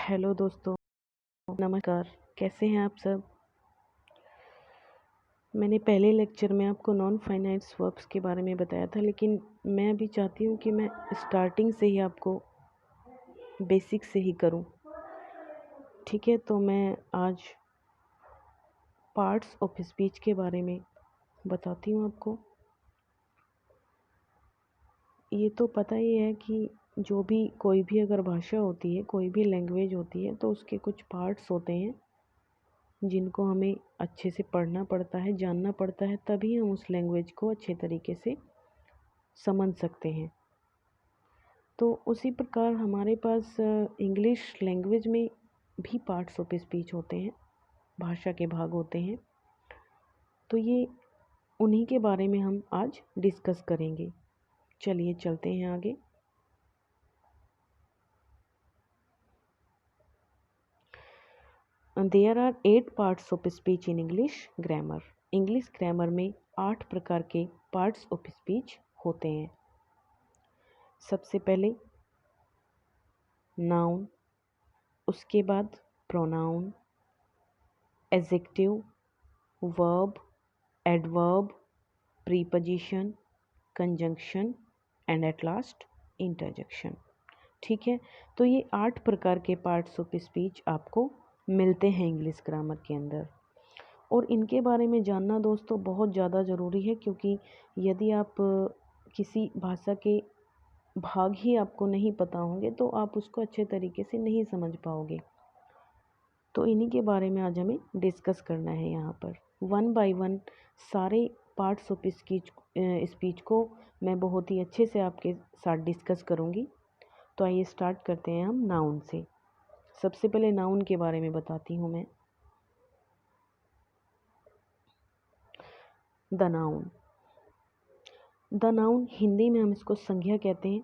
Hello दोस्तों, नमस्कार। कैसे हैं आप सब? मैंने पहले लेक्चर में आपको नॉन फाइनाइट्स वर्ब्स के बारे में बताया था, लेकिन मैं अभी चाहती हूँ कि मैं स्टार्टिंग से ही आपको बेसिक से ही करूँ। ठीक है, तो मैं आज पार्ट्स ऑफ स्पीच के बारे में बताती हूँ आपको। ये तो पता ही है कि जो भी कोई भी अगर भाषा होती है, कोई भी लैंग्वेज होती है, तो उसके कुछ पार्ट्स होते हैं जिनको हमें अच्छे से पढ़ना पड़ता है, जानना पड़ता है, तभी हम उस लैंग्वेज को अच्छे तरीके से समझ सकते हैं। तो उसी प्रकार हमारे पास इंग्लिश लैंग्वेज में भी पार्ट्स ऑफ स्पीच होते हैं, भाषा के भाग होते हैं। तो ये उन्हीं के बारे में हम आज डिस्कस करेंगे। चलिए चलते हैं आगे। There are 8 parts of speech in English grammar. English grammar में 8 प्रकार के पार्ट्स ऑफ स्पीच होते हैं। सबसे पहले नाउन, उसके बाद pronoun, adjective, verb, adverb, preposition, conjunction and at last interjection. ठीक है, तो ये 8 प्रकार के पार्ट्स ऑफ स्पीच आपको मिलते हैं इंग्लिश ग्रामर के अंदर, और इनके बारे में जानना दोस्तों बहुत ज़्यादा ज़रूरी है, क्योंकि यदि आप किसी भाषा के भाग ही आपको नहीं पता होंगे तो आप उसको अच्छे तरीके से नहीं समझ पाओगे। तो इन्हीं के बारे में आज हमें डिस्कस करना है यहाँ पर। वन बाय वन सारे पार्ट्स ऑफ स्पीच को मैं बहुत ही अच्छे से आपके साथ डिस्कस करूँगी। तो आइए स्टार्ट करते हैं हम नाउन से। सबसे पहले नाउन के बारे में बताती हूँ मैं। The noun. The noun Hindi में हम इसको संज्ञा कहते हैं।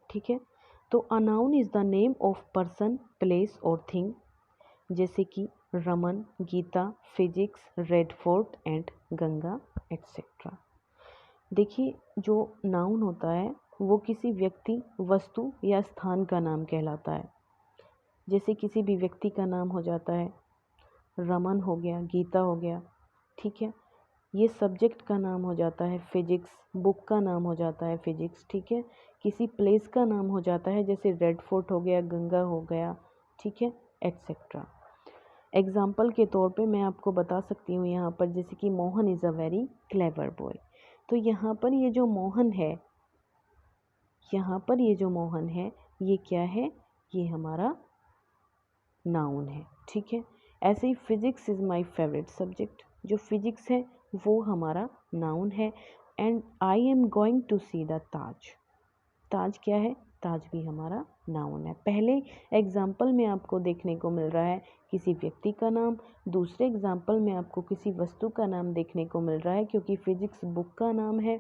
ठीक है, तो a noun is the name of person, place और थिंग, जैसे कि Raman, Geeta, physics, Red Fort and Ganga etcetera. देखिए, जो नाउन होता है वो किसी व्यक्ति, वस्तु या स्थान का नाम कहलाता है। जैसे किसी भी व्यक्ति का नाम हो जाता है, रमन हो गया, गीता हो गया। ठीक है, ये सब्जेक्ट का नाम हो जाता है, फिजिक्स, बुक का नाम हो जाता है फिजिक्स। ठीक है, किसी प्लेस का नाम हो जाता है, जैसे रेड फोर्ट हो गया, गंगा हो गया। ठीक है, एट्सेट्रा। एग्जाम्पल के तौर पे मैं आपको बता सकती हूँ यहाँ पर, जैसे कि Mohan is a very clever boy. तो यहाँ पर ये जो मोहन है, यहाँ पर ये जो मोहन है, ये क्या है? ये हमारा नाउन है। ठीक है, ऐसे ही physics is my favourite subject, जो फिजिक्स है वो हमारा नाउन है। And I am going to see the Taj. Taj क्या है? ताज भी हमारा नाउन है। पहले एग्जाम्पल में आपको देखने को मिल रहा है किसी व्यक्ति का नाम, दूसरे एग्जाम्पल में आपको किसी वस्तु का नाम देखने को मिल रहा है, क्योंकि फिजिक्स बुक का नाम है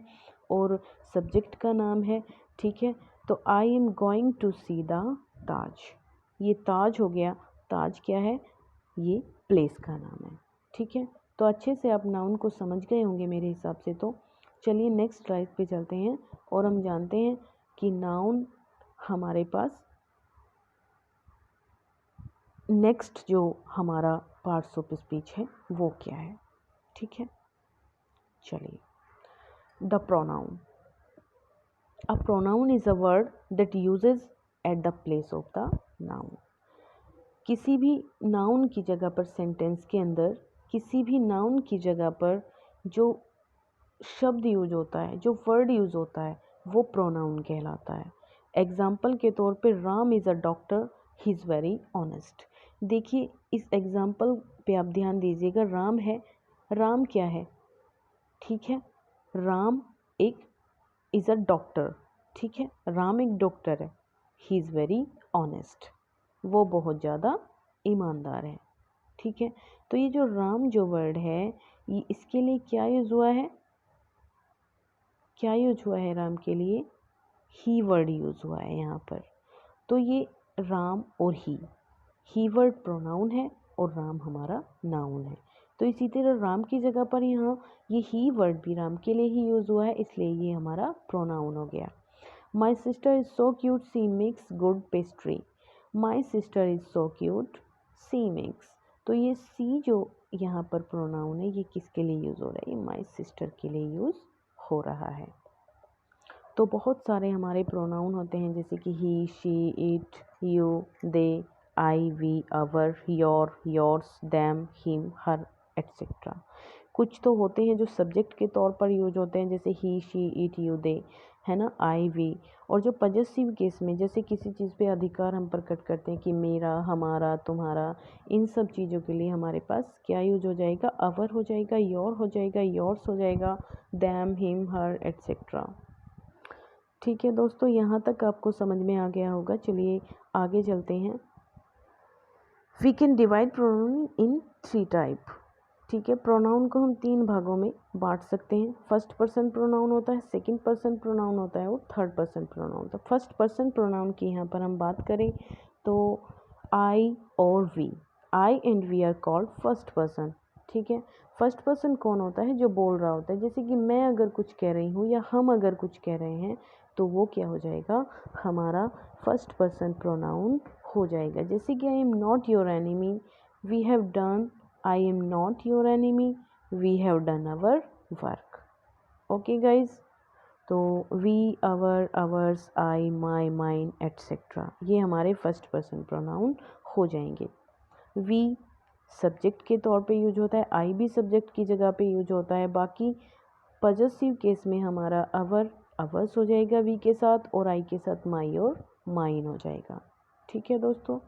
और सब्जेक्ट का नाम है। ठीक है, तो I am going to see the Taj, ये ताज हो गया। ताज क्या है? ये प्लेस का नाम है। ठीक है, तो अच्छे से आप नाउन को समझ गए होंगे मेरे हिसाब से। तो चलिए नेक्स्ट स्लाइड पे चलते हैं और हम जानते हैं कि नाउन हमारे पास नेक्स्ट जो हमारा पार्ट्स ऑफ स्पीच है वो क्या है। ठीक है, चलिए। The pronoun. A pronoun is a word that usage at the place of the noun. किसी भी नाउन की जगह पर, सेंटेंस के अंदर किसी भी नाउन की जगह पर जो शब्द यूज होता है, जो वर्ड यूज होता है, वो प्रोनाउन कहलाता है। एग्जाम्पल के तौर पे Ram is a doctor, he is very honest. देखिए, इस एग्जाम्पल पे आप ध्यान दीजिएगा, राम है, राम क्या है? ठीक है, राम एक इज़ अ डॉक्टर। ठीक है, राम एक डॉक्टर है। ही इज़ वेरी ऑनेस्ट, वो बहुत ज़्यादा ईमानदार है। ठीक है, तो ये जो राम जो वर्ड है, ये इसके लिए क्या यूज़ हुआ है? क्या यूज हुआ है राम के लिए? ही वर्ड यूज हुआ है यहाँ पर। तो ये राम और ही वर्ड प्रोनाउन है और राम हमारा नाउन है। तो इसी तरह राम की जगह पर यहाँ ये ही वर्ड भी राम के लिए ही यूज़ हुआ है, इसलिए ये हमारा प्रोनाउन हो गया। My sister is so cute, she makes good pastry. My sister is so cute, she makes. तो ये सी जो यहाँ पर प्रोनाउन है ये किसके लिए यूज़ हो रहा है? ये माई सिस्टर के लिए यूज़ हो रहा है। तो बहुत सारे हमारे प्रोनाउन होते हैं जैसे कि he, she, it, you, they, I, we, our, your, yours, them, him, her, etcetera. कुछ तो होते हैं जो सब्जेक्ट के तौर पर यूज होते हैं जैसे ही, शी, इट, यू, दे, है ना, आई, वी। और जो पजेसिव केस में जैसे किसी चीज़ पे अधिकार हम प्रकट करते हैं कि मेरा, हमारा, तुम्हारा, इन सब चीज़ों के लिए हमारे पास क्या यूज हो जाएगा? अवर हो जाएगा, योर हो जाएगा, योर्स हो जाएगा, दैम, हिम, हर, एट्सेट्रा। ठीक है दोस्तों, यहाँ तक आपको समझ में आ गया होगा। चलिए आगे चलते हैं। We can divide pronoun in 3 type. ठीक है, प्रोनाउन को हम 3 भागों में बांट सकते हैं। फर्स्ट पर्सन प्रोनाउन होता है, सेकंड पर्सन प्रोनाउन होता है और थर्ड पर्सन प्रोनाउन। तो फर्स्ट पर्सन प्रोनाउन की यहाँ पर हम बात करें तो आई और we, I and we are called first person. ठीक है, फर्स्ट पर्सन कौन होता है? जो बोल रहा होता है। जैसे कि मैं अगर कुछ कह रही हूँ या हम अगर कुछ कह रहे हैं तो वो क्या हो जाएगा? हमारा फर्स्ट पर्सन प्रोनाउन हो जाएगा। जैसे कि I am not your enemy, we have done, I am not your enemy, we have done our work. Okay guys, तो we, our, ours, I, my, mine, etc. ये हमारे फर्स्ट पर्सन प्रोनाउन हो जाएंगे। we subject के तौर पे use होता है, I भी सब्जेक्ट की जगह पे यूज होता है। बाकी पॉजेसिव केस में हमारा our, ours हो जाएगा we के साथ और I के साथ my और mine हो जाएगा। ठीक है दोस्तों,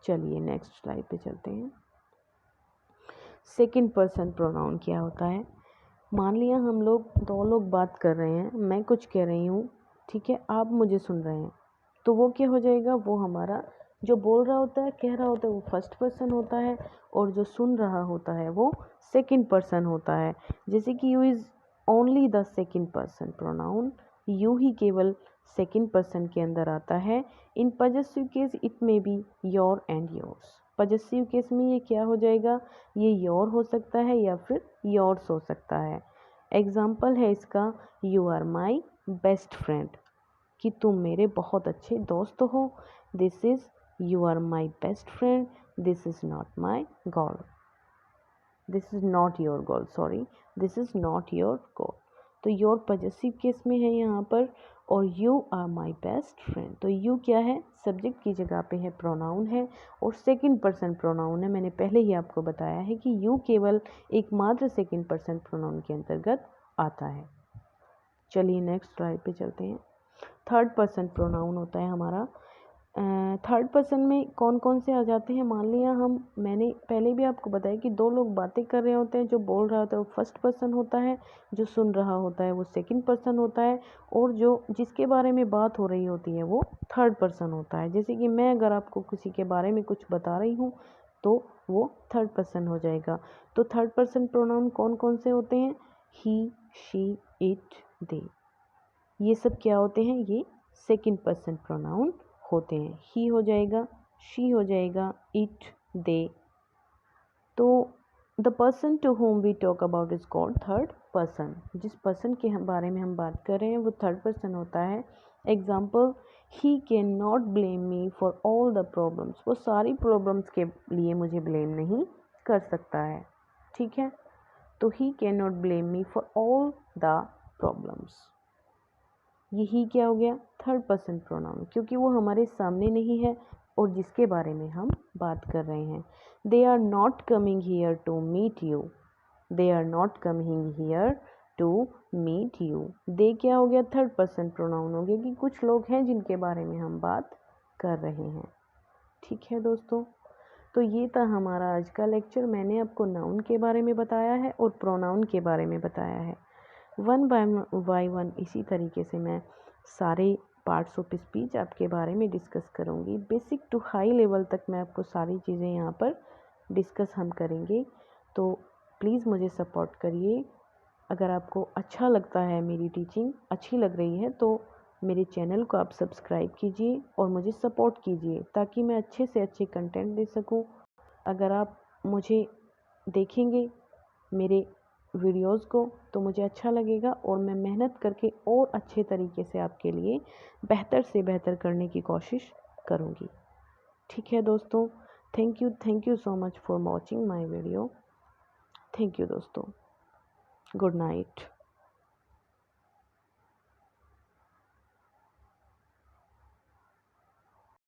चलिए नेक्स्ट स्लाइड पे चलते हैं। सेकंड पर्सन प्रोनाउन क्या होता है? मान लिया हम लोग 2 लोग बात कर रहे हैं, मैं कुछ कह रही हूँ, ठीक है, आप मुझे सुन रहे हैं, तो वो क्या हो जाएगा? वो हमारा जो बोल रहा होता है, कह रहा होता है, वो फर्स्ट पर्सन होता है और जो सुन रहा होता है वो सेकंड पर्सन होता है। जैसे कि you is only the second person pronoun, you ही केवल सेकंड पर्सन के अंदर आता है। In possessive case it may be your and yours. Possessive case में ये क्या हो जाएगा? ये योर हो सकता है या फिर योर्स हो सकता है। एग्जाम्पल है इसका, you are my best friend, कि तुम मेरे बहुत अच्छे दोस्त हो। This is you are my best friend, this is not my goal, this is not your goal, sorry, this is not your goal. तो योर पॉजेसिव केस में है यहाँ पर, और you are my best friend, तो you क्या है? Subject की जगह पे है, प्रोनाउन है और सेकंड पर्सन प्रोनाउन है। मैंने पहले ही आपको बताया है कि यू केवल एकमात्र सेकंड पर्सन प्रोनाउन के अंतर्गत आता है। चलिए नेक्स्ट स्लाइड पे चलते हैं। थर्ड पर्सन प्रोनाउन होता है हमारा। थर्ड पर्सन में कौन कौन से आ जाते हैं? मान लिया मैंने पहले भी आपको बताया कि 2 लोग बातें कर रहे होते हैं, जो बोल रहा होता है वो फर्स्ट पर्सन होता है, जो सुन रहा होता है वो सेकंड पर्सन होता है और जो जिसके बारे में बात हो रही होती है वो थर्ड पर्सन होता है। जैसे कि मैं अगर आपको किसी के बारे में कुछ बता रही हूँ तो वो थर्ड पर्सन हो जाएगा। तो थर्ड पर्सन प्रोनाउन कौन कौन से होते हैं? ही, शी, इट, दे, ये सब क्या होते हैं? ये सेकंड पर्सन प्रोनाउन होते हैं। ही हो जाएगा, शी हो जाएगा, इट, दे। तो the person to whom we talk about is called third person. जिस पर्सन के बारे में हम बात कर रहे हैं वो थर्ड पर्सन होता है। Example, he can not blame me for all the problems, वो सारी प्रॉब्लम्स के लिए मुझे ब्लेम नहीं कर सकता है। ठीक है, तो he can not blame me for all the problems. यही क्या हो गया? थर्ड पर्सन प्रोनाउन, क्योंकि वो हमारे सामने नहीं है और जिसके बारे में हम बात कर रहे हैं। They are not coming here to meet you, they are not coming here to meet you. They क्या हो गया? थर्ड पर्सन प्रोनाउन हो गया कि कुछ लोग हैं जिनके बारे में हम बात कर रहे हैं। ठीक है दोस्तों, तो ये था हमारा आज का लेक्चर। मैंने आपको नाउन के बारे में बताया है और प्रोनाउन के बारे में बताया है। वन बाय वन इसी तरीके से मैं सारे पार्ट्स ऑफ स्पीच आपके बारे में डिस्कस करूँगी। बेसिक टू हाई लेवल तक मैं आपको सारी चीज़ें यहाँ पर डिस्कस हम करेंगे। तो प्लीज़ मुझे सपोर्ट करिए। अगर आपको अच्छा लगता है, मेरी टीचिंग अच्छी लग रही है, तो मेरे चैनल को आप सब्सक्राइब कीजिए और मुझे सपोर्ट कीजिए ताकि मैं अच्छे से अच्छे कंटेंट दे सकूँ। अगर आप मुझे देखेंगे मेरे वीडियोस को तो मुझे अच्छा लगेगा और मैं मेहनत करके और अच्छे तरीके से आपके लिए बेहतर से बेहतर करने की कोशिश करूँगी। ठीक है दोस्तों, thank you so much for watching my video. Thank you दोस्तों, गुड नाइट।